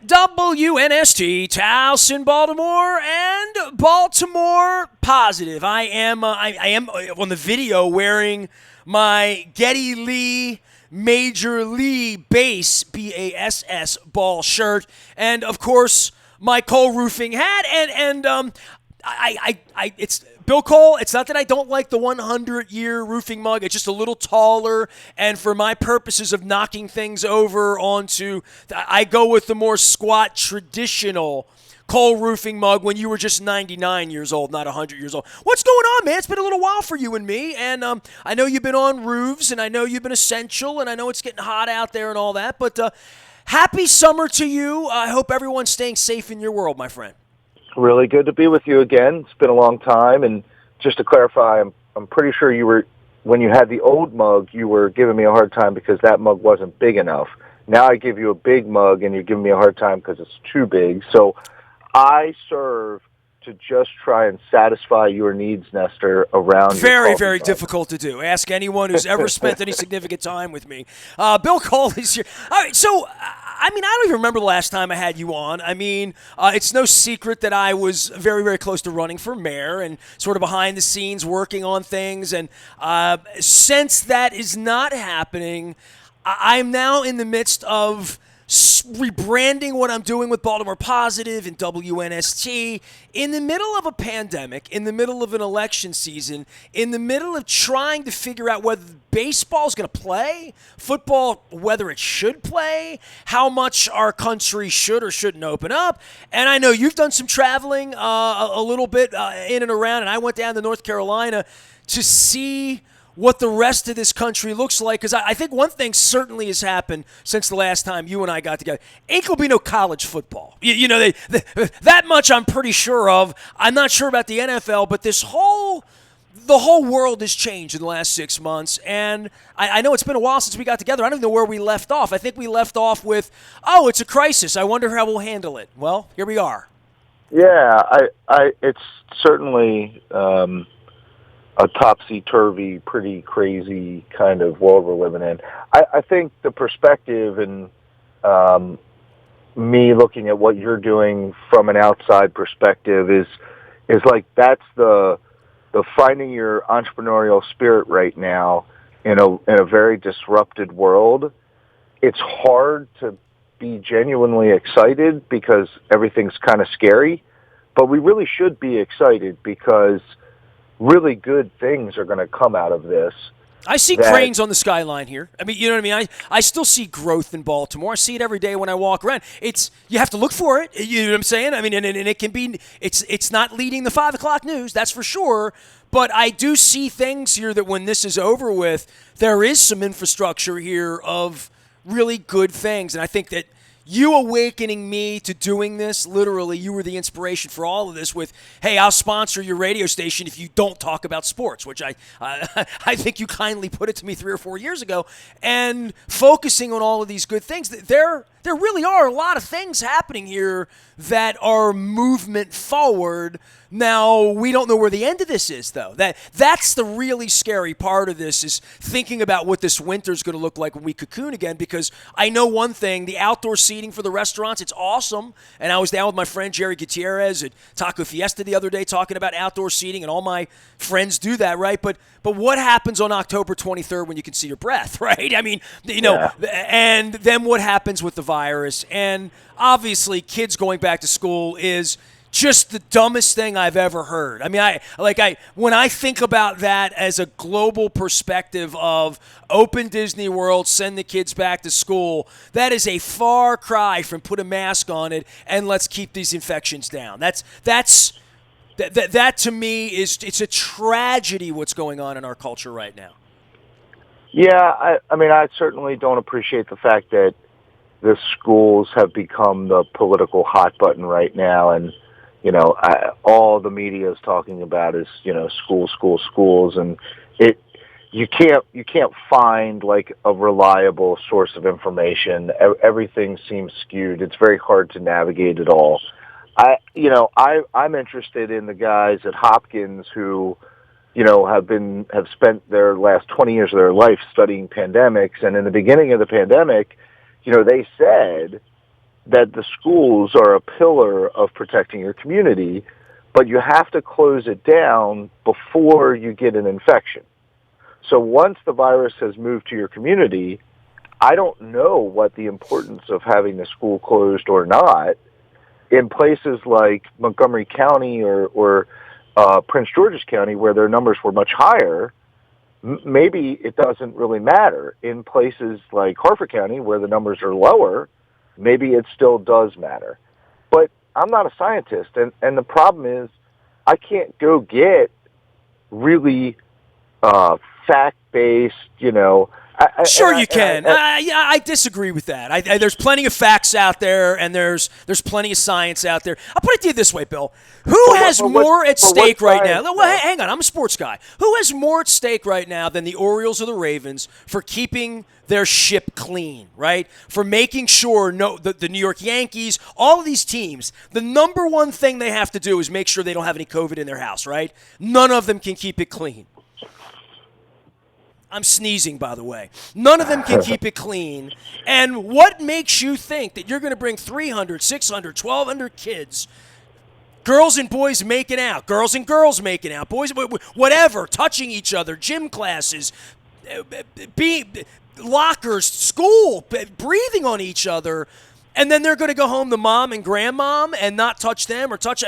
WNST, Towson, Baltimore, and Baltimore Positive. I am on the video wearing my Geddy Lee Major League Bass BASS ball shirt, and of course my Cole Roofing hat. It's Bill Cole. It's not that I don't like the 100-year roofing mug. It's just a little taller, and for my purposes of knocking things over onto, I go with the more squat, traditional Cole Roofing mug when you were just 99 years old, not 100 years old. What's going on, man? It's been a little while for you and me, and I know you've been on roofs, and I know you've been essential, and I know it's getting hot out there and all that, but happy summer to you. I hope everyone's staying safe in your world, my friend. Really good to be with you again. It's been a long time, and just to clarify, I'm pretty sure you were, when you had the old mug, you were giving me a hard time because that mug wasn't big enough. Now I give you a big mug, and you're giving me a hard time because it's too big. So I serve to just try and satisfy your needs, Nestor, around very, your very mug. difficult to do. Ask anyone who's ever spent any significant time with me. Bill Cole is here. All right, so, I don't even remember the last time I had you on. It's no secret that I was very, very close to running for mayor and sort of behind the scenes working on things. And since that is not happening, I'm now in the midst of rebranding what I'm doing with Baltimore Positive and WNST in the middle of a pandemic, in the middle of an election season, in the middle of trying to figure out whether baseball is going to play, football, whether it should play, how much our country should or shouldn't open up. And I know you've done some traveling a little bit in and around, and I went down to North Carolina to see what the rest of this country looks like, because I think one thing certainly has happened since the last time you and I got together. Ain't going to be no college football. That much I'm pretty sure of. I'm not sure about the NFL, but the whole world has changed in the last 6 months, and I know it's been a while since we got together. I don't even know where we left off. I think we left off with, it's a crisis. I wonder how we'll handle it. Well, here we are. Yeah, it's certainly a topsy-turvy, pretty crazy kind of world we're living in. I think the perspective and me looking at what you're doing from an outside perspective is like that's the finding your entrepreneurial spirit right now in a very disrupted world. It's hard to be genuinely excited because everything's kind of scary, but we really should be excited because really good things are going to come out of this. I see cranes on the skyline here. You know what I mean? I still see growth in Baltimore. I see it every day when I walk around. You have to look for it. You know what I'm saying? And it can be, it's not leading the 5 o'clock news, that's for sure. But I do see things here that when this is over with, there is some infrastructure here of really good things. And I think that you awakening me to doing this, literally, you were the inspiration for all of this with, hey, I'll sponsor your radio station if you don't talk about sports, which I think you kindly put it to me 3 or 4 years ago, and focusing on all of these good things. There really are a lot of things happening here that are movement forward. Now, we don't know where the end of this is, though. That's the really scary part of this, is thinking about what this winter is going to look like when we cocoon again, because I know one thing, the outdoor seating for the restaurants, it's awesome. And I was down with my friend Jerry Gutierrez at Taco Fiesta the other day talking about outdoor seating, and all my friends do that, right? But what happens on October 23rd when you can see your breath, right? And then what happens with the virus? And obviously, kids going back to school is just the dumbest thing I've ever heard. When I think about that as a global perspective of open Disney World, send the kids back to school, that is a far cry from put a mask on it and let's keep these infections down. That to me it's a tragedy what's going on in our culture right now. Yeah, I certainly don't appreciate the fact that the schools have become the political hot button right now, and all the media is talking about is schools, and you can't find like a reliable source of information. Everything seems skewed. It's very hard to navigate it all. I'm interested in the guys at Hopkins who have spent their last 20 years of their life studying pandemics, and in the beginning of the pandemic, they said that the schools are a pillar of protecting your community, but you have to close it down before you get an infection. So once the virus has moved to your community, I don't know what the importance of having the school closed or not. In places like Montgomery County or Prince George's County, where their numbers were much higher, maybe it doesn't really matter. In places like Harford County, where the numbers are lower, maybe it still does matter. But I'm not a scientist, and the problem is I can't go get really fact-based, Sure, you can. I disagree with that. There's plenty of facts out there, and there's plenty of science out there. I'll put it to you this way, Bill. Who has more at stake right now? Well, hang on, I'm a sports guy. Who has more at stake right now than the Orioles or the Ravens for keeping their ship clean, right? For making sure the New York Yankees, all of these teams, the number one thing they have to do is make sure they don't have any COVID in their house, right? None of them can keep it clean. I'm sneezing, by the way. None of them can keep it clean. And what makes you think that you're going to bring 300, 600, 1,200 kids, girls and boys making out, girls and girls making out, boys, whatever, touching each other, gym classes, lockers, school, breathing on each other, and then they're going to go home to mom and grandmom and not touch them or touch.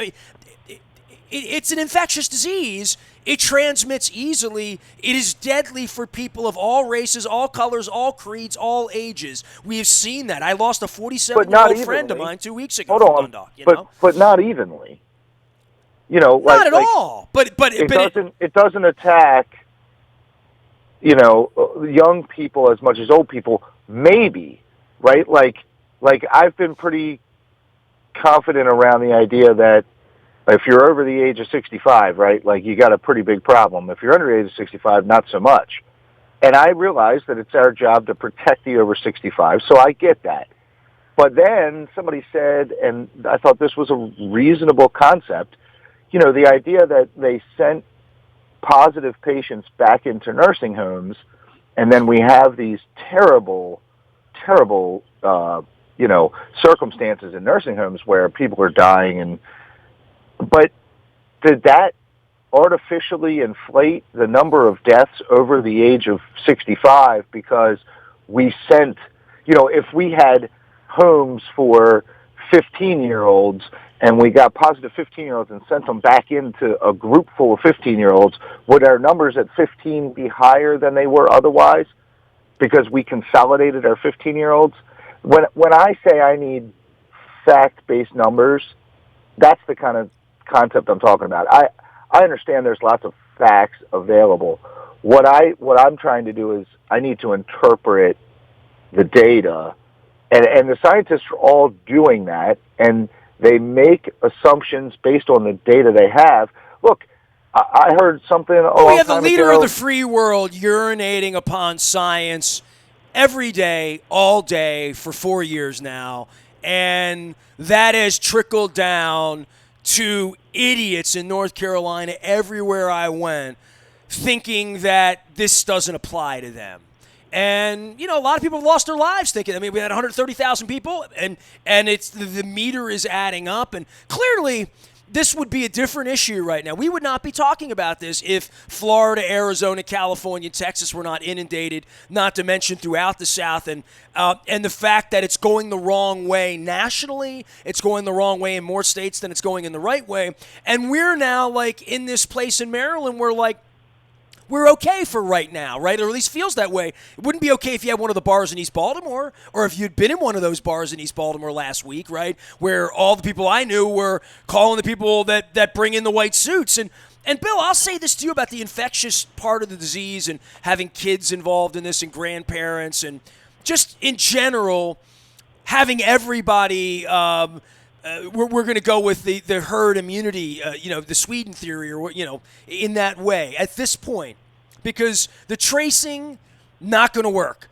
It's an infectious disease. It transmits easily. It is deadly for people of all races, all colors, all creeds, all ages. We have seen that. I lost a 47-year-old friend of mine 2 weeks ago. Hold on, but not evenly. Not at all. But it doesn't attack young people as much as old people. Maybe, right? Like I've been pretty confident around the idea that if you're over the age of 65, right, like you got a pretty big problem. If you're under the age of 65, not so much. And I realize that it's our job to protect the over 65, so I get that. But then somebody said, and I thought this was a reasonable concept, the idea that they sent positive patients back into nursing homes, and then we have these terrible, terrible, circumstances in nursing homes where people are dying but did that artificially inflate the number of deaths over the age of 65 because we sent, if we had homes for 15-year-olds and we got positive 15-year-olds and sent them back into a group full of 15-year-olds, would our numbers at 15 be higher than they were otherwise because we consolidated our 15-year-olds? When I say I need fact-based numbers, that's the kind of concept I'm talking about. I understand there's lots of facts available. What I'm trying to do is I need to interpret the data, and the scientists are all doing that, and they make assumptions based on the data they have. Look, I heard something. We have the leader of the free world urinating upon science every day, all day, for 4 years now, and that has trickled down to idiots in North Carolina everywhere I went, thinking that this doesn't apply to them. And, a lot of people have lost their lives thinking. We had 130,000 people, and it's the meter is adding up. And clearly, this would be a different issue right now. We would not be talking about this if Florida, Arizona, California, Texas were not inundated, not to mention throughout the South. And the fact that it's going the wrong way nationally, it's going the wrong way in more states than it's going in the right way. And we're now, in this place in Maryland where, we're okay for right now, right? Or at least feels that way. It wouldn't be okay if you had one of the bars in East Baltimore, or if you'd been in one of those bars in East Baltimore last week, right? Where all the people I knew were calling the people that bring in the white suits. And Bill, I'll say this to you about the infectious part of the disease and having kids involved in this and grandparents and just in general having everybody we're going to go with the herd immunity, the Sweden theory, or in that way at this point, because the tracing not going to work.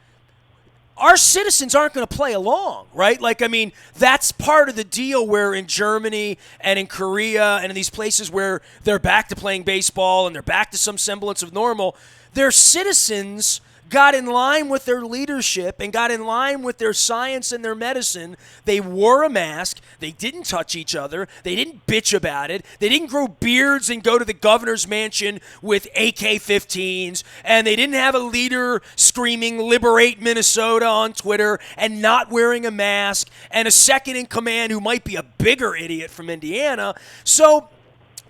Our citizens aren't going to play along, right? That's part of the deal. Where in Germany and in Korea and in these places where they're back to playing baseball and they're back to some semblance of normal, their citizens got in line with their leadership and got in line with their science and their medicine. They wore a mask. They didn't touch each other. They didn't bitch about it. They didn't grow beards and go to the governor's mansion with AK-15s. And they didn't have a leader screaming, "Liberate Minnesota" on Twitter and not wearing a mask, and a second in command who might be a bigger idiot from Indiana. So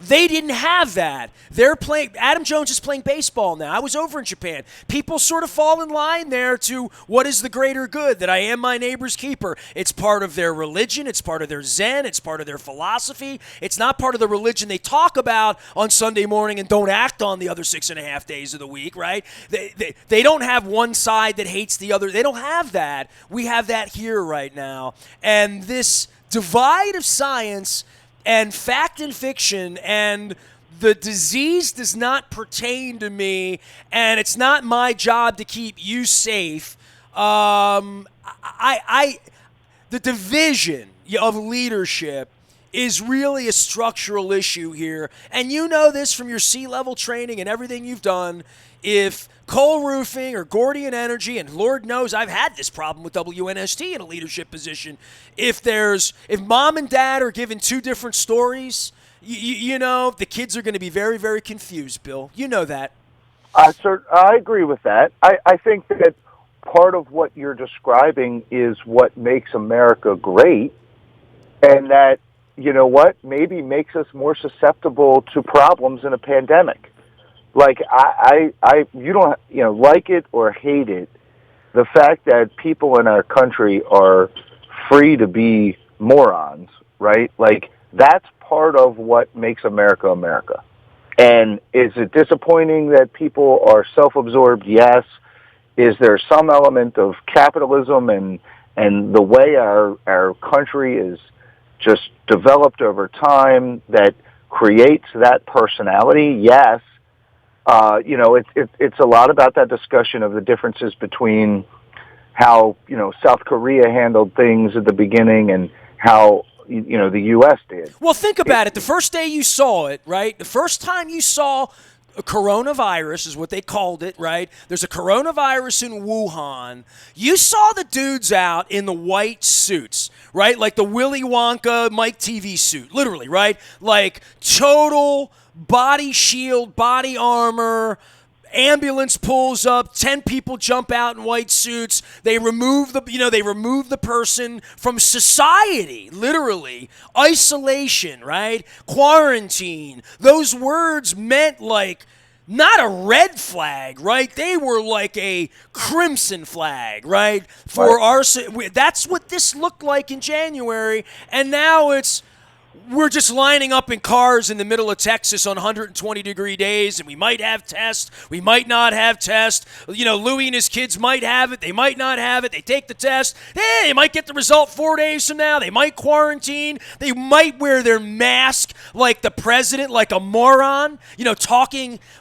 they didn't have that. They're playing. Adam Jones is playing baseball now. I was over in Japan. People sort of fall in line there to what is the greater good, that I am my neighbor's keeper. It's part of their religion. It's part of their Zen. It's part of their philosophy. It's not part of the religion they talk about on Sunday morning and don't act on the other 6.5 days of the week, right? They don't have one side that hates the other. They don't have that. We have that here right now. And this divide of science and fact and fiction, and the disease does not pertain to me, and it's not my job to keep you safe. The division of leadership is really a structural issue here, and you know this from your C-level training and everything you've done. If Coal Roofing or Gordian Energy, and Lord knows I've had this problem with WNST in a leadership position, if mom and dad are given two different stories, you know, the kids are going to be very, very confused, Bill. You know that. I agree with that. I think that part of what you're describing is what makes America great, and that, you know what, maybe makes us more susceptible to problems in a pandemic. Like, you don't, you know, like it or hate it, the fact that people in our country are free to be morons, right? Like, that's part of what makes America America. And is it disappointing that people are self-absorbed? Yes. Is there some element of capitalism and the way our country is just developed over time that creates that personality? Yes. You know, it's a lot about that discussion of the differences between how, you know, South Korea handled things at the beginning and how, you know, the U.S. did. Well, think about it. The first day you saw it, right? The first time you saw a coronavirus is what they called it, right? There's a coronavirus in Wuhan. You saw the dudes out in the white suits, right? Like the Willy Wonka Mike TV suit, literally, right? Like total body shield, body armor, ambulance pulls up, 10 people jump out in white suits. They remove the person from society, literally. Isolation, right? Quarantine. Those words meant like not a red flag, right? They were like a crimson flag, right? That's what this looked like in January, and now we're just lining up in cars in the middle of Texas on 120-degree days, and we might have tests. We might not have tests. You know, Louis and his kids might have it. They might not have it. They take the test. They might get the result 4 days from now. They might quarantine. They might wear their mask like the president, like a moron, you know,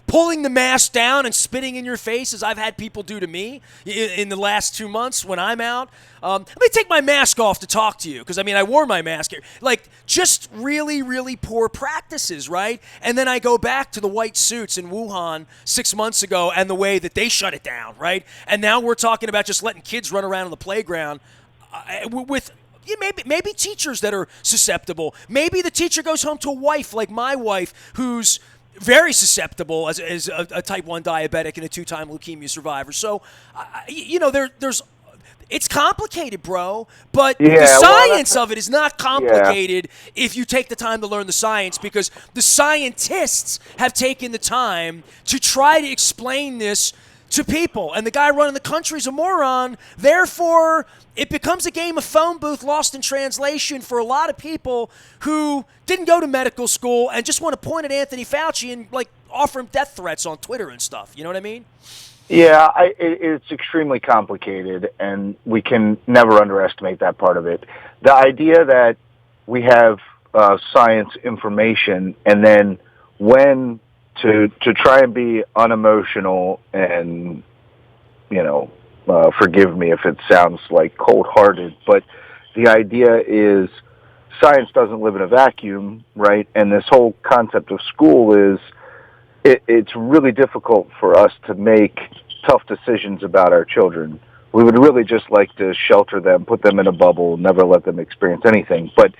pulling the mask down and spitting in your face, as I've had people do to me in the last 2 months when I'm out. Let me take my mask off to talk to you, because, I mean, I wore my mask here. Like, just really, really poor practices, right? And then I go back to the white suits in Wuhan 6 months ago and the way that they shut it down, right? And now we're talking about just letting kids run around on the playground with maybe teachers that are susceptible. Maybe the teacher goes home to a wife like my wife, who's very susceptible as a type 1 diabetic and a 2-time leukemia survivor. So, you know, there's it's complicated, bro, but the science of it is not complicated if you take the time to learn the science, because the scientists have taken the time to try to explain this to people, and the guy running the country is a moron. Therefore, it becomes a game of phone booth lost in translation for a lot of people who didn't go to medical school and just want to point at Anthony Fauci and, like, offer him death threats on Twitter and stuff. You know what I mean? Yeah, it's extremely complicated, and we can never underestimate that part of it. The idea that we have science information, and then when to try and be unemotional and, you know, forgive me if it sounds like cold-hearted, but the idea is science doesn't live in a vacuum, right? And this whole concept of school is, it's really difficult for us to make tough decisions about our children. We would really just like to shelter them, put them in a bubble, never let them experience anything. But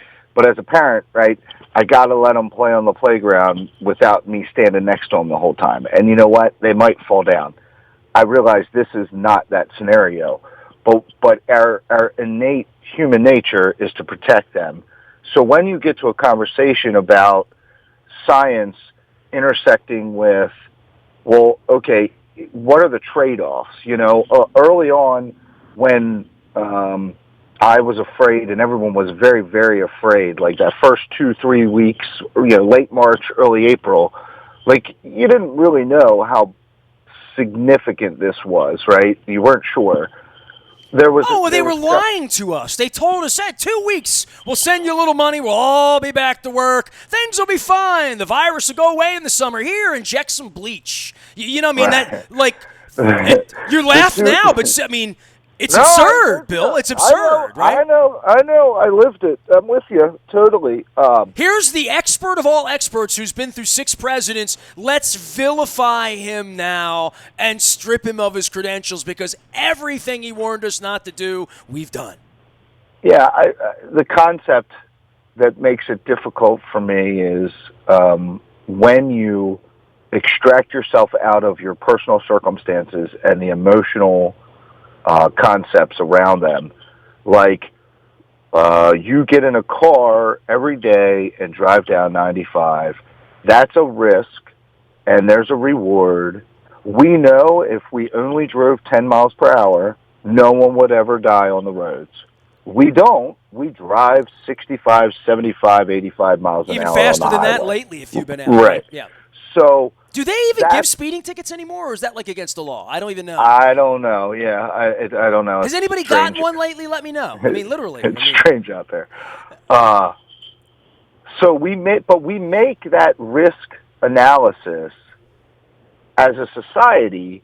as a parent, right, I got to let them play on the playground without me standing next to them the whole time. And you know what? They might fall down. I realize this is not that scenario, but our innate human nature is to protect them. So when you get to a conversation about science intersecting with, well, okay, what are the trade-offs? You know, early on when I was afraid, and everyone was very, very afraid, like that first 2-3 weeks, late March, early April, like you didn't really know how significant this was, right? You weren't sure. They were lying to us. They told us that 2 weeks, we'll send you a little money, we'll all be back to work, things will be fine, the virus will go away in the summer. Here, inject some bleach. You know what I mean? Right. That, like, you laugh now, but I mean, it's absurd, Bill. It's absurd, right? I know. I lived it. I'm with you totally. Here's the expert of all experts who's been through 6 presidents. Let's vilify him now and strip him of his credentials because everything he warned us not to do, we've done. Yeah, the concept that makes it difficult for me is when you extract yourself out of your personal circumstances and the emotional concepts around them. Like, you get in a car every day and drive down 95. That's a risk, and there's a reward. We know if we only drove 10 miles per hour, no one would ever die on the roads. We don't. We drive 65, 75, 85 miles an hour. Even faster on the than that highway. lately if you've been out. Right. Yeah. So do they even give speeding tickets anymore, or is that like against the law? I don't even know. I don't know. Yeah, I don't know. Has anybody gotten one lately? Let me know. I mean, literally. It's strange out there. So we make that risk analysis as a society,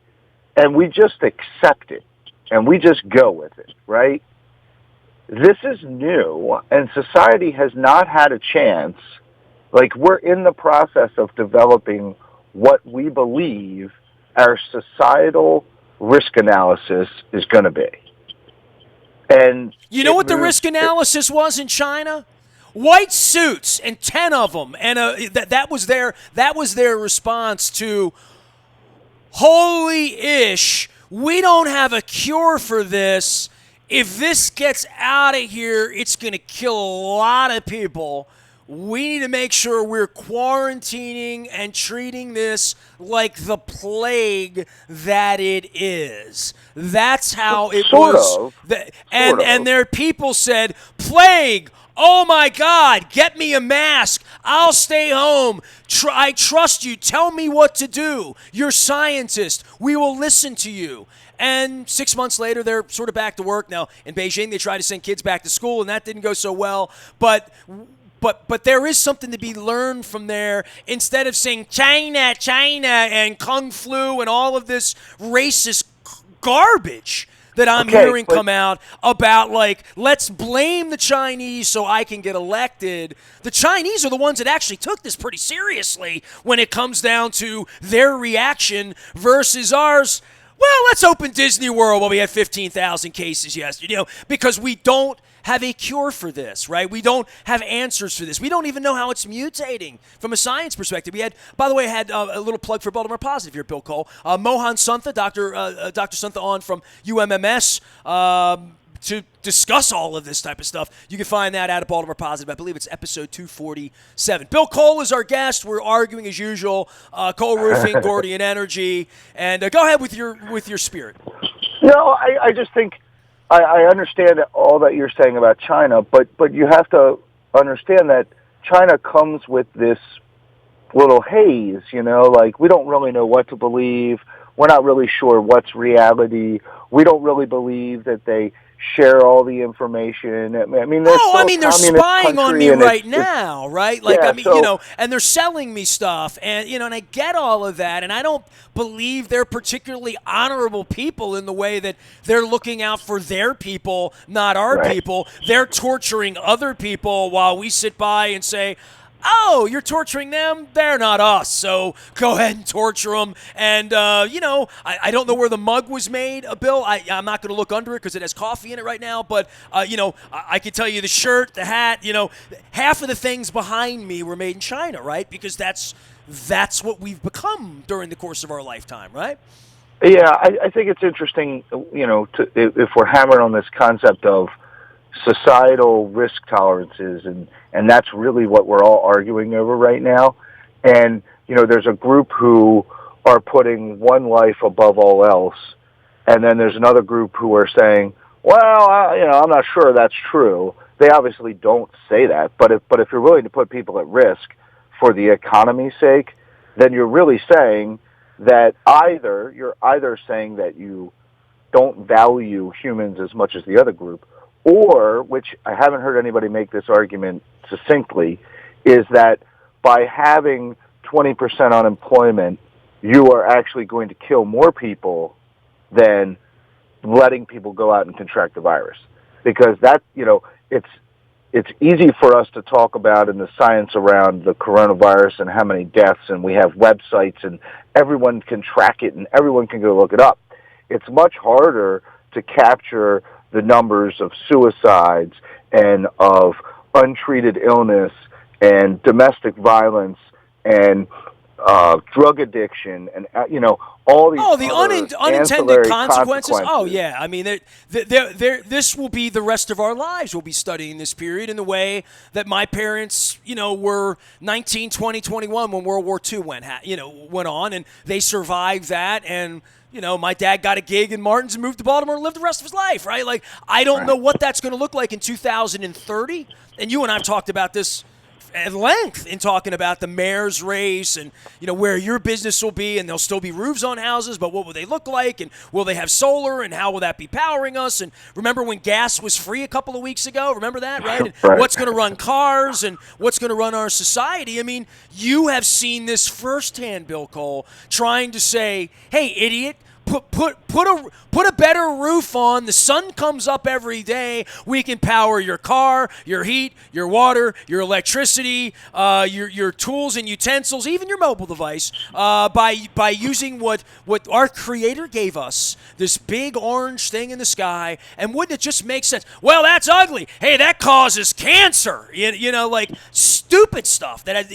and we just accept it, and we just go with it, right? This is new, and society has not had a chance. Like, we're in the process of developing what we believe our societal risk analysis is going to be. And you know what the risk analysis was in China? White suits and 10 of them, and that was their response to, holy ish, we don't have a cure for this. If this gets out of here, it's going to kill a lot of people. We need to make sure we're quarantining and treating this like the plague that it is. That's how it was. And their people said, plague, oh my God, get me a mask. I'll stay home. I trust you. Tell me what to do. You're scientists. We will listen to you. And 6 months later, they're sort of back to work. Now, in Beijing, they tried to send kids back to school, and that didn't go so well. But there is something to be learned from there. Instead of saying China, China, and Kung Flu and all of this racist garbage that I'm hearing come out about, like, let's blame the Chinese so I can get elected. The Chinese are the ones that actually took this pretty seriously when it comes down to their reaction versus ours. Well, let's open Disney World while we had 15,000 cases yesterday, because we don't have a cure for this, right? We don't have answers for this. We don't even know how it's mutating from a science perspective. We had, by the way, a little plug for Baltimore Positive here, Bill Cole. Mohan Suntha, Dr. Suntha on from UMMS to discuss all of this type of stuff. You can find that out at Baltimore Positive. I believe it's episode 247. Bill Cole is our guest. We're arguing as usual. Cole Roofing, Gordian Energy, and go ahead with your spirit. No, I just think I understand all that you're saying about China, but you have to understand that China comes with this little haze, like we don't really know what to believe. We're not really sure what's reality. We don't really believe that they share all the information. I mean, they're spying on me right now, right? Like, yeah, and they're selling me stuff, and and I get all of that, and I don't believe they're particularly honorable people in the way that they're looking out for their people, not our people. They're torturing other people while we sit by and say, oh, you're torturing them? They're not us, so go ahead and torture them. And, I don't know where the mug was made, Bill. I'm not going to look under it because it has coffee in it right now. But, I can tell you the shirt, the hat, half of the things behind me were made in China, right? Because that's what we've become during the course of our lifetime, right? Yeah, I think it's interesting, if we're hammered on this concept of societal risk tolerances, and that's really what we're all arguing over right now. And, there's a group who are putting one life above all else, and then there's another group who are saying, well, I'm not sure that's true. They obviously don't say that, but if you're willing to put people at risk for the economy's sake, then you're really saying that you're either saying that you don't value humans as much as the other group, or, which I haven't heard anybody make this argument succinctly, is that by having 20% unemployment, you are actually going to kill more people than letting people go out and contract the virus. Because that, it's easy for us to talk about in the science around the coronavirus and how many deaths, and we have websites and everyone can track it and everyone can go look it up. It's much harder to capture the numbers of suicides and of untreated illness and domestic violence and drug addiction and all these the other unintended ancillary consequences. Oh yeah, I mean, this will be the rest of our lives. We'll be studying this period in the way that my parents, were 19, 20, 21 when World War II went on, and they survived that. And my dad got a gig in Martin's and moved to Baltimore and lived the rest of his life, right? Like, I don't know what that's going to look like in 2030. And you and I have talked about this at length in talking about the mayor's race and, where your business will be, and there'll still be roofs on houses, but what will they look like, and will they have solar, and how will that be powering us? And remember when gas was free a couple of weeks ago? Remember that, right? And Right. what's going to run cars and what's going to run our society? I mean, you have seen this firsthand, Bill Cole, trying to say, hey, idiot, Put a better roof on. The sun comes up every day. We can power your car, your heat, your water, your electricity, your tools and utensils, even your mobile device, by using what our Creator gave us, this big orange thing in the sky. And wouldn't it just make sense? Well, that's ugly. Hey, that causes cancer. Like stupid stuff that.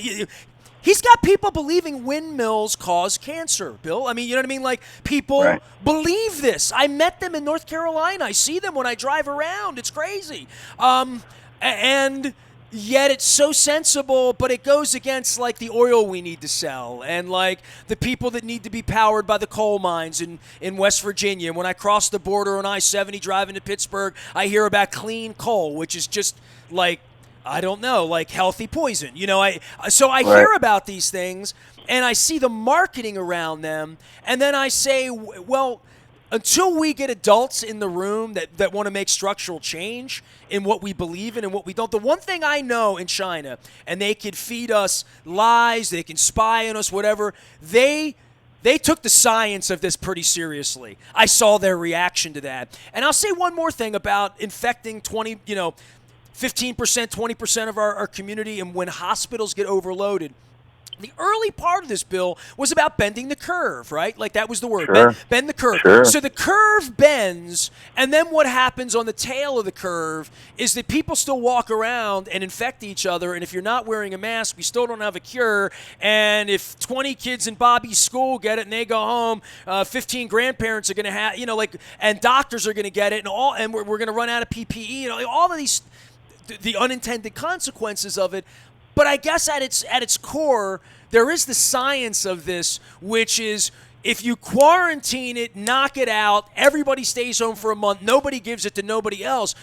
He's got people believing windmills cause cancer, Bill. I mean, you know what I mean? Like, people Right. believe this. I met them in North Carolina. I see them when I drive around. It's crazy. And yet it's so sensible, but it goes against, like, the oil we need to sell and, like, the people that need to be powered by the coal mines in West Virginia. And when I cross the border on I-70 driving to Pittsburgh, I hear about clean coal, which is just, like, I don't know, like healthy poison. I hear about these things, and I see the marketing around them, and then I say, well, until we get adults in the room that want to make structural change in what we believe in and what we don't. The one thing I know in China, and they can feed us lies, they can spy on us, whatever, they took the science of this pretty seriously. I saw their reaction to that. And I'll say one more thing about infecting 15%, 20% of our community, and when hospitals get overloaded. The early part of this bill was about bending the curve, right? Like, that was the word, Sure. bend the curve. Sure. So the curve bends, and then what happens on the tail of the curve is that people still walk around and infect each other, and if you're not wearing a mask, we still don't have a cure, and if 20 kids in Bobby's school get it and they go home, 15 grandparents are going to have, and doctors are going to get it, and we're going to run out of PPE, all of these, the unintended consequences of it. But I guess at its core, there is the science of this, which is if you quarantine it, knock it out, everybody stays home for a month, nobody gives it to nobody else,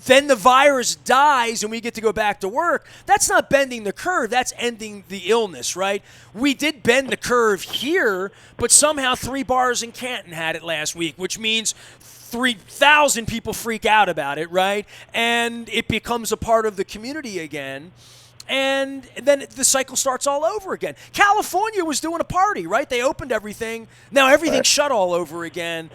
then the virus dies and we get to go back to work. That's not bending the curve. That's ending the illness, right? We did bend the curve here, but somehow 3 bars in Canton had it last week, which means 3,000 people freak out about it, right? And it becomes a part of the community again. and then the cycle starts all over again. California was doing a party, right? They opened everything. Now everything's shut all over again.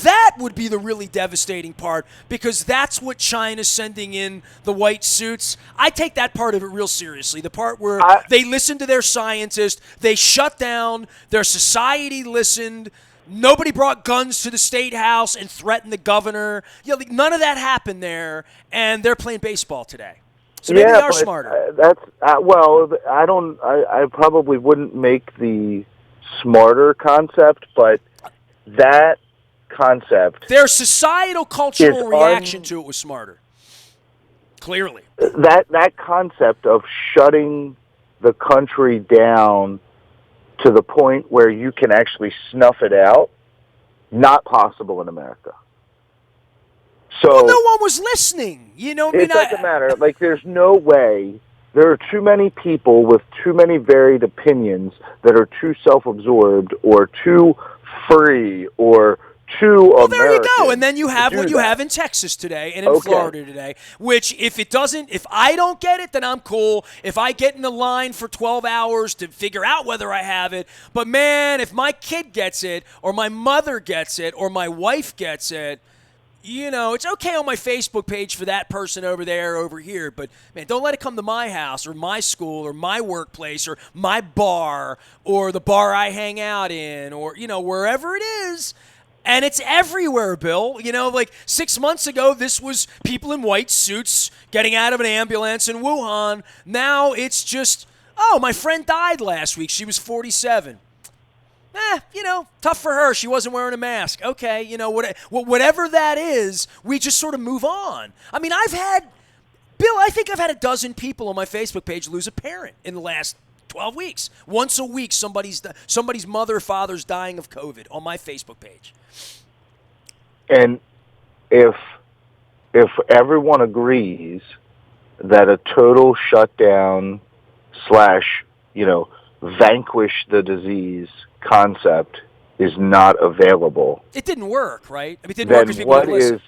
That would be the really devastating part, because that's what China's sending in the white suits. I take that part of it real seriously, the part where they listened to their scientists, they shut down, their society listened, nobody brought guns to the state house and threatened the governor. None of that happened there, and they're playing baseball today. So maybe they are smarter. Well, I probably wouldn't make the smarter concept, but that concept, their societal cultural reaction to it was smarter. Clearly, that concept of shutting the country down to the point where you can actually snuff it out, not possible in America. So no one was listening. It doesn't matter. Like, there's no way. There are too many people with too many varied opinions that are too self-absorbed or too free or too American. There you go. And then you have what you have in Texas today and in Florida today, which if I don't get it, then I'm cool. If I get in the line for 12 hours to figure out whether I have it. But, man, if my kid gets it or my mother gets it or my wife gets it, it's okay on my Facebook page for that person over there, over here. But, man, don't let it come to my house or my school or my workplace or my bar or the bar I hang out in or, wherever it is. And it's everywhere, Bill. 6 months ago, this was people in white suits getting out of an ambulance in Wuhan. Now it's just, my friend died last week. She was 47. Tough for her. She wasn't wearing a mask. Okay, whatever that is, we just sort of move on. I mean, I think I've had a dozen people on my Facebook page lose a parent in the last 12 weeks. Once a week, somebody's mother or father's dying of COVID on my Facebook page. And if everyone agrees that a total shutdown / vanquish the disease concept is not available, it didn't work, right? I mean, it didn't work because people didn't listen.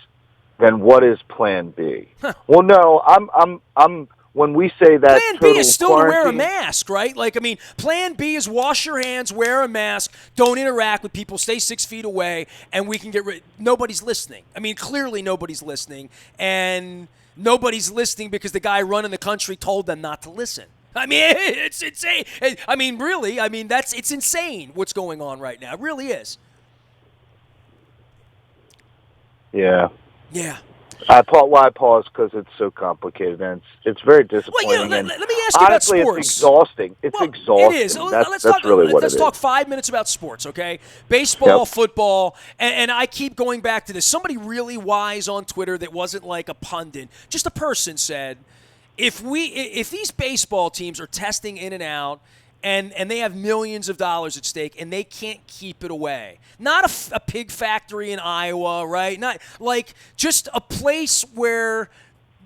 Then what is Plan B? Huh. Well, no, I'm. When we say that Plan B is still to wear a mask, right? Plan B is wash your hands, wear a mask, don't interact with people, stay 6 feet away, and we can get rid. Nobody's listening. I mean, clearly nobody's listening, and nobody's listening because the guy running the country told them not to listen. I mean, it's insane. I mean, really, it's insane what's going on right now. It really is. Yeah. Yeah. I pause because it's so complicated and it's very disappointing. Well, let me ask you about sports. Honestly, it's exhausting. Exhausting. It is. Let's talk 5 minutes about sports, okay? Baseball, football, and I keep going back to this. Somebody really wise on Twitter that wasn't like a pundit, just a person said, if these baseball teams are testing in and out, and they have millions of dollars at stake, and they can't keep it away. Not a pig factory in Iowa, right? Not like just a place where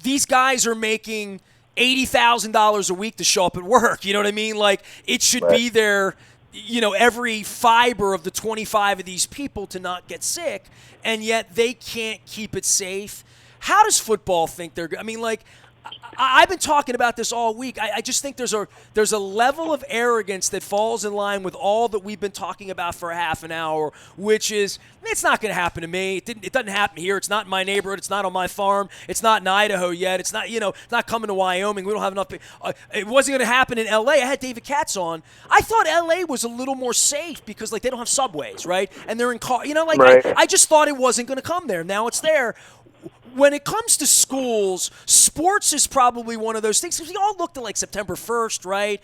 these guys are making $80,000 a week to show up at work. You know what I mean? Like, it should be their, every fiber of the 25 of these people to not get sick, and yet they can't keep it safe. How does football think they're – I mean, like – I've been talking about this all week. I just think there's a level of arrogance that falls in line with all that we've been talking about for a half an hour, which is, it's not going to happen to me. It doesn't happen here. It's not in my neighborhood. It's not on my farm. It's not in Idaho yet. It's not, it's not coming to Wyoming. We don't have enough. It wasn't going to happen in L.A. I had David Katz on. I thought L.A. was a little more safe because, they don't have subways, right? And they're in car. Right. I just thought it wasn't going to come there. Now it's there. When it comes to schools, sports is probably one of those things. Because we all look to September 1st, right?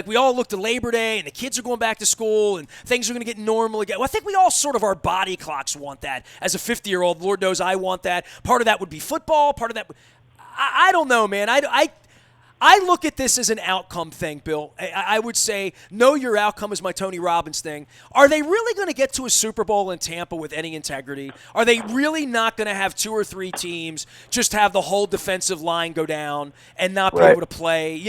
We all look to Labor Day, and the kids are going back to school, and things are going to get normal again. Well, I think we all sort of, our body clocks want that. As a 50-year-old, Lord knows I want that. Part of that would be football. Part of that, I don't know, man. I look at this as an outcome thing, Bill. I would say, know your outcome is my Tony Robbins thing. Are they really going to get to a Super Bowl in Tampa with any integrity? Are they really not going to have 2 or 3 teams just have the whole defensive line go down and not be able to play?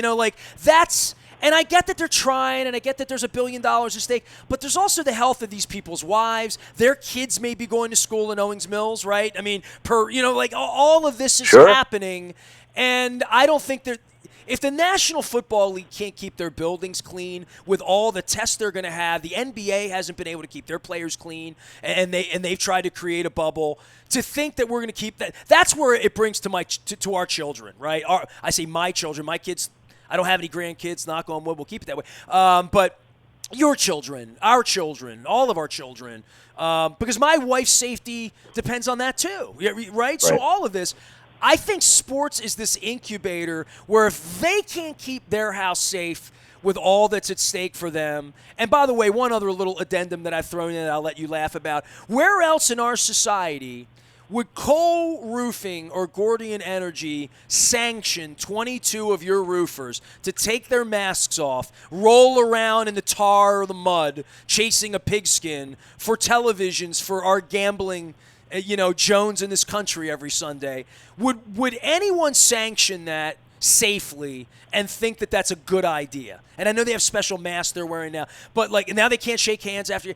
That's – and I get that they're trying, and I get that there's $1 billion at stake, but there's also the health of these people's wives. Their kids may be going to school in Owings Mills, right? I mean, all of this is happening, and I don't think that – if the National Football League can't keep their buildings clean with all the tests they're going to have, the NBA hasn't been able to keep their players clean, and they've tried to create a bubble. To think that we're going to keep that's where it brings to our children, right? I say my children, my kids. I don't have any grandkids. Knock on wood. We'll keep it that way. But your children, our children, all of our children, because my wife's safety depends on that too, right? So all of this. I think sports is this incubator where if they can't keep their house safe with all that's at stake for them, and by the way, one other little addendum that I've thrown in that I'll let you laugh about, where else in our society would Cole Roofing or Gordian Energy sanction 22 of your roofers to take their masks off, roll around in the tar or the mud, chasing a pigskin for televisions for our gambling Jones in this country every Sunday? Would anyone sanction that safely and think that that's a good idea? And I know they have special masks they're wearing now, but now they can't shake hands after.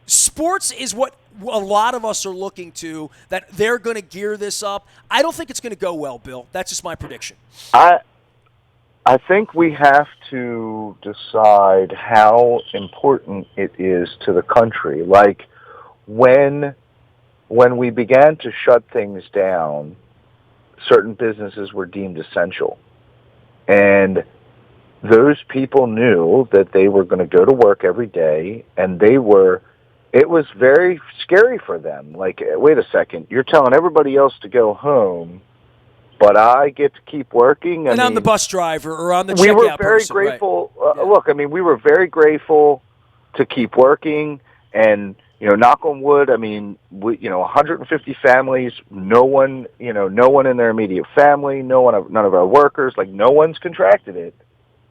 Sports is what a lot of us are looking to, that they're going to gear this up. I don't think it's going to go well, Bill. That's just my prediction. I think we have to decide how important it is to the country. Like when we began to shut things down, certain businesses were deemed essential. And those people knew that they were going to go to work every day, and it was very scary for them. Like, wait a second, you're telling everybody else to go home, but I get to keep working? I'm the bus driver or I'm the checkout person. We were very person, grateful. Right. Look, we were very grateful to keep working, and knock on wood, 150 families, no one in their immediate family, none of our workers, no one's contracted it.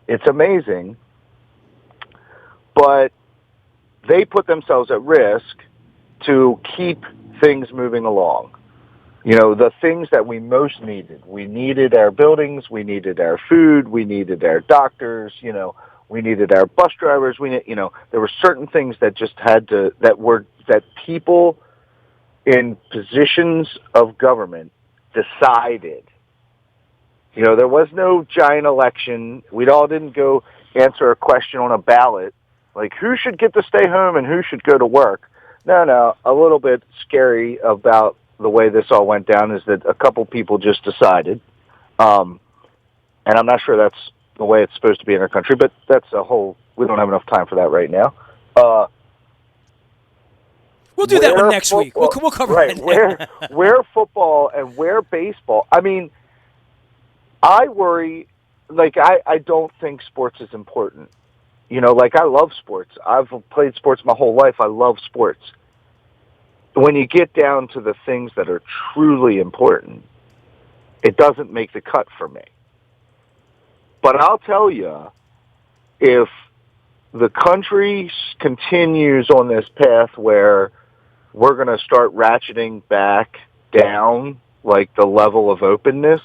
It's amazing. But they put themselves at risk to keep things moving along. The things that we most needed. We needed our buildings, we needed our food, we needed our doctors, we needed our bus drivers. There were certain things that just that people in positions of government decided. There was no giant election. We all didn't go answer a question on a ballot, like who should get to stay home and who should go to work. No, a little bit scary about the way this all went down is that a couple people just decided. And I'm not sure that's the way it's supposed to be in our country, but we don't have enough time for that right now. We'll do that one next week. We'll cover it. Where football and where baseball. I worry, I don't think sports is important. I love sports. I've played sports my whole life. I love sports. When you get down to the things that are truly important, it doesn't make the cut for me. But I'll tell you, if the country continues on this path where we're going to start ratcheting back down, the level of openness,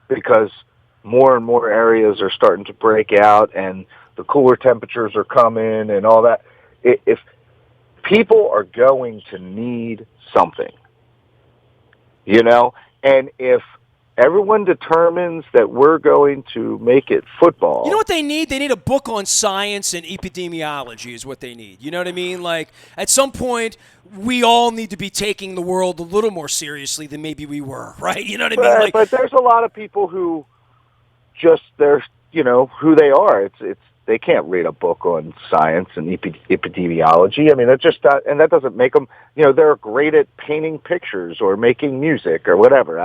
because more and more areas are starting to break out and the cooler temperatures are coming and all that. If people are going to need something, and if everyone determines that we're going to make it football. You know what they need? They need a book on science and epidemiology is what they need. You know what I mean? At some point, we all need to be taking the world a little more seriously than maybe we were, right? You know what I mean? But there's a lot of people who they're who they are. It's they can't read a book on science and epidemiology. That's just not, and that doesn't make them. They're great at painting pictures or making music or whatever.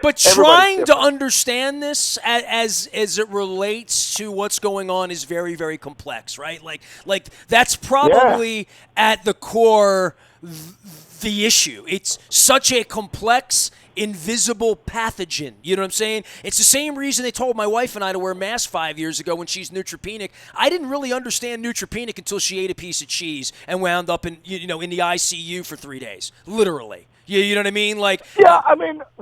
But trying to understand this as it relates to what's going on is very, very complex, right? Like that's probably at the core the issue. It's such a complex, invisible pathogen. You know what I'm saying? It's the same reason they told my wife and I to wear masks 5 years ago when she's neutropenic. I didn't really understand neutropenic until she ate a piece of cheese and wound up in the ICU for 3 days, literally. You know what I mean? Why,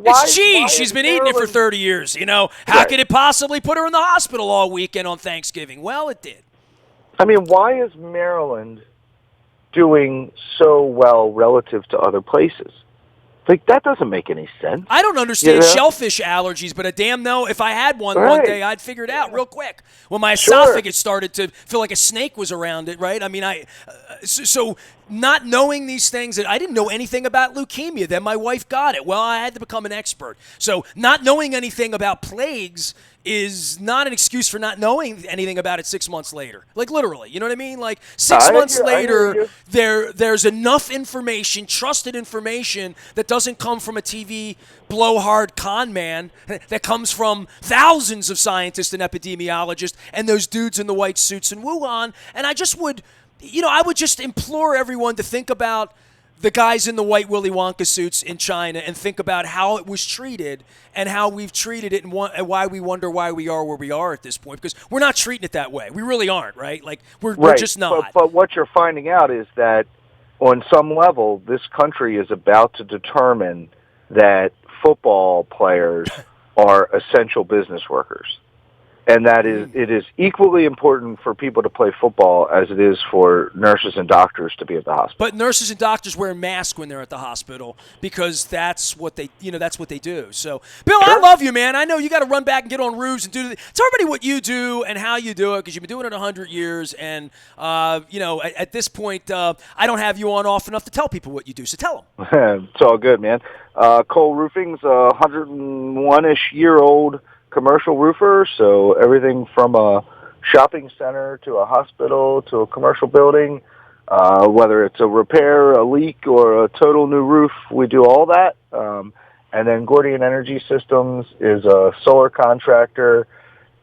it's cheese. She's been eating it for 30 years. How could it possibly put her in the hospital all weekend on Thanksgiving? Well, it did. Why is Maryland doing so well relative to other places? Like, that doesn't make any sense. I don't understand shellfish allergies, but a damn no, if I had one day, I'd figure it out real quick. When my esophagus started to feel like a snake was around it, right? I mean, so not knowing these things, I didn't know anything about leukemia. Then my wife got it. Well, I had to become an expert. So not knowing anything about plagues is not an excuse for not knowing anything about it 6 months later. Like, literally, you know what I mean? Like, 6 months later, there's enough information, trusted information, that doesn't come from a TV blowhard con man, that comes from thousands of scientists and epidemiologists and those dudes in the white suits in Wuhan. And I would just implore everyone to think about the guys in the white Willy Wonka suits in China and think about how it was treated and how we've treated it and why we wonder why we are where we are at this point, because we're not treating it that way. We really aren't, right? Like, we're just not. But what you're finding out is that on some level, this country is about to determine that football players are essential business workers. And that it is equally important for people to play football as it is for nurses and doctors to be at the hospital. But nurses and doctors wear masks when they're at the hospital because that's what they do. So, Bill, I love you, man. I know you got to run back and get on roofs and do. Tell everybody what you do and how you do it, because you've been doing it 100 years. And at this point, I don't have you on often enough to tell people what you do. So tell them. It's all good, man. Cole Roofing's a 101-ish year old commercial roofer, so everything from a shopping center to a hospital to a commercial building, whether it's a repair, a leak, or a total new roof, we do all that. And then Gordian Energy Systems is a solar contractor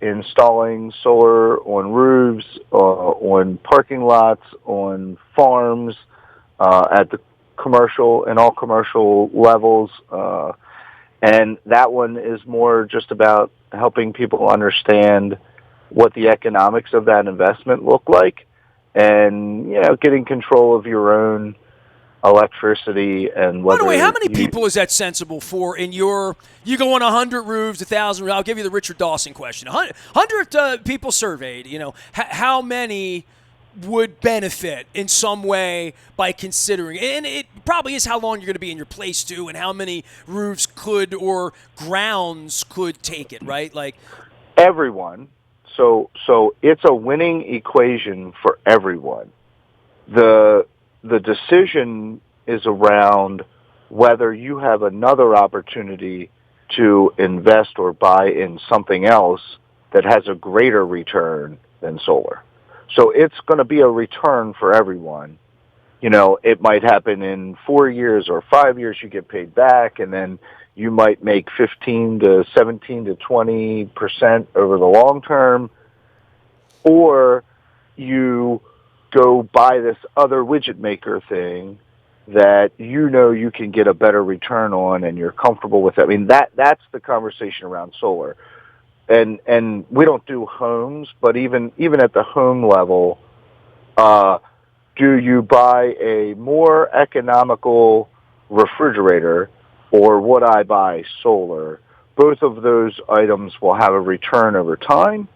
installing solar on roofs, on parking lots, on farms, at the commercial and all commercial levels. And that one is more just about helping people understand what the economics of that investment look like, and getting control of your own electricity. And whether, by the way, how many people is that sensible for? You go on 100 roofs, 1,000. I'll give you the Richard Dawson question. 100 people surveyed. How many would benefit in some way by considering, and it probably is how long you're going to be in your place too, and how many roofs could or grounds could take it, right? Like, everyone. So it's a winning equation for everyone. The decision is around whether you have another opportunity to invest or buy in something else that has a greater return than solar. So it's going to be a return for everyone. It might happen in 4 years or 5 years, you get paid back, and then you might make 15 to 17 to 20% over the long term, or you go buy this other widget maker thing that you can get a better return on, and you're comfortable with it. I mean, that's the conversation around solar. And we don't do homes, but even at the home level, do you buy a more economical refrigerator, or would I buy solar? Both of those items will have a return over time.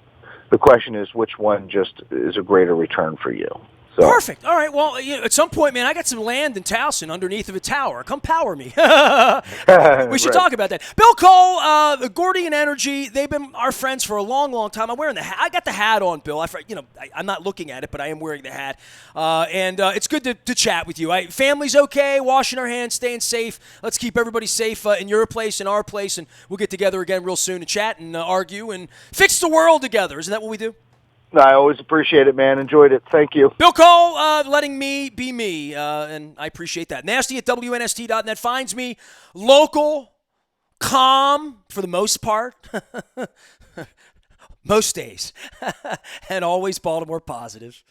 The question is, which one just is a greater return for you? So. Perfect. All right. Well, at some point, man, I got some land in Towson underneath of a tower. Come power me. We should talk about that. Bill Cole, Gordian Energy, they've been our friends for a long, long time. I'm wearing the hat. I got the hat on, Bill. I'm not looking at it, but I am wearing the hat. And it's good to chat with you. Family's okay, washing our hands, staying safe. Let's keep everybody safe in your place, in our place, and we'll get together again real soon and chat and argue and fix the world together. Isn't that what we do? I always appreciate it, man. Enjoyed it. Thank you. Bill Cole, letting me be me, and I appreciate that. Nasty at WNST.net finds me local, calm for the most part, most days, and always Baltimore positive.